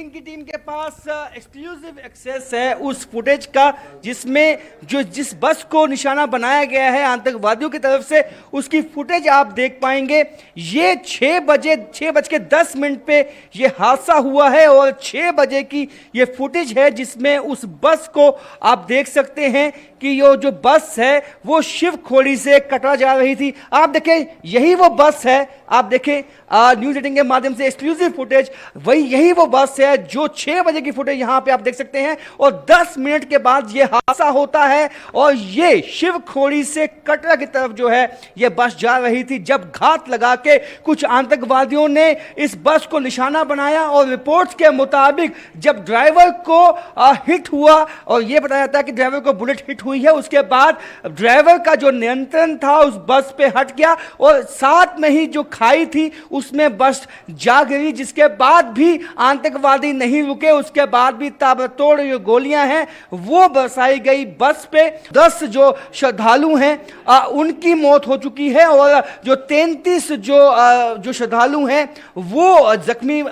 की टीम के पास exclusive access है उस फुटेज का जिसमें जिस बस को निशाना बनाया गया है आतंकवादियों की तरफ से, उसकी फुटेज आप देख पाएंगे। ये 6:10 पे ये हादसा हुआ है और 6 बजे की ये फुटेज है जिसमें उस बस को आप देख सकते हैं कि ये जो बस है वो शिवखोड़ी से कटरा जा रही थी। आप देखें, यही वो बस है, आप देखें न्यूज 18 के माध्यम से एक्सक्लूसिव फुटेज, यही वो बस है जो 6 बजे की फुटेज यहां पे आप देख सकते हैं। और 10 मिनट के बाद ये हादसा होता है और ये शिवखोड़ी से कटरा की तरफ जो है ये बस जा रही थी, जब घात लगा के कुछ आतंकवादियों ने इस बस को निशाना बनाया। और रिपोर्ट्स के मुताबिक जब ड्राइवर को हिट हुआ, और यह बताया जाता है कि ड्राइवर को बुलेट हिट हुई है, उसके बाद ड्राइवर का जो नियंत्रण था उस बस पे हट गया और साथ में ही जो खाई थी उसमें बस जा गिरी, जिसके बाद भी आतंकवादी नहीं रुके। उसके बाद भी ताबड़तोड़ जो गोलियां हैं वो बरसाई गई बस पे। 10 जो श्रद्धालु हैं उनकी मौत हो चुकी है और जो 33 जो श्रद्धालु हैं वो जख्मी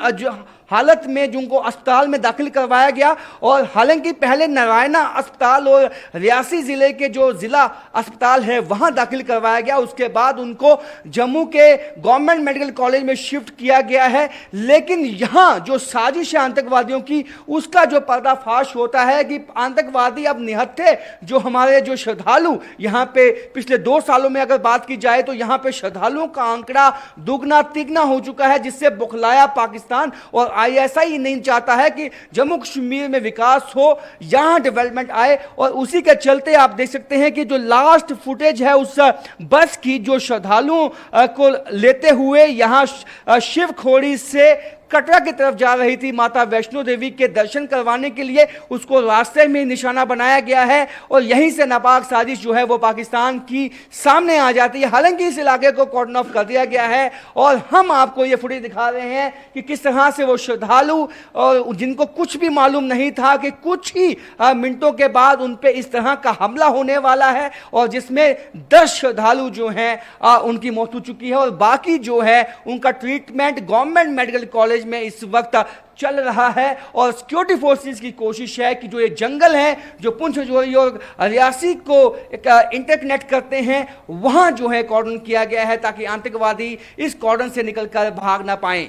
हालत में जिनको अस्पताल में दाखिल करवाया गया। और हालांकि पहले नारायणा अस्पताल और रियासी जिले के जो जिला अस्पताल है वहां दाखिल करवाया गया, उसके बाद उनको जम्मू के गवर्नमेंट मेडिकल कॉलेज में शिफ्ट किया गया है। लेकिन यहां जो साजिश है आतंकवादियों की, उसका जो पर्दाफाश होता है कि आतंकवादी अब निहत्थे जो हमारे जो श्रद्धालु यहां पे पिछले 2 सालों में अगर बात की जाए तो यहां पे श्रद्धालुओं का आंकड़ा दुगना तिगना हो चुका है, जिससे बौखलाया पाकिस्तान और आईएसआई नहीं चाहता है कि जम्मू कश्मीर में विकास हो, यहां डेवलपमेंट आए। और उसी के चलते आप देख सकते हैं कि जो लास्ट फुटेज है उस बस की जो श्रद्धालुओं को लेते हुए यहां शिवखोड़ी से कटरा की तरफ जा रही थी माता वैष्णो देवी के दर्शन करवाने के लिए, उसको रास्ते में निशाना बनाया गया है और यहीं से नापाक साजिश जो है वो पाकिस्तान की सामने आ जाती है। हालांकि इस इलाके को कॉर्डन ऑफ कर दिया गया है और हम आपको ये फुटेज दिखा रहे हैं कि किस तरह से वो श्रद्धालु और जिनको कुछ भी मालूम नहीं था कि कुछ ही मिनटों के बाद उन पर इस तरह का हमला होने वाला है, और जिसमें 10 श्रद्धालु जो हैं उनकी मौत हो चुकी है और बाकी जो है उनका ट्रीटमेंट गवर्नमेंट मेडिकल कॉलेज में इस वक्त चल रहा है। और सिक्योरिटी फोर्सेस की कोशिश है कि जो ये जंगल है जो पुंछ जोरी और रियासी को इंटरकनेक्ट करते हैं वहां जो है कॉर्डन किया गया है ताकि आतंकवादी इस कॉर्डन से निकलकर भाग ना पाएं।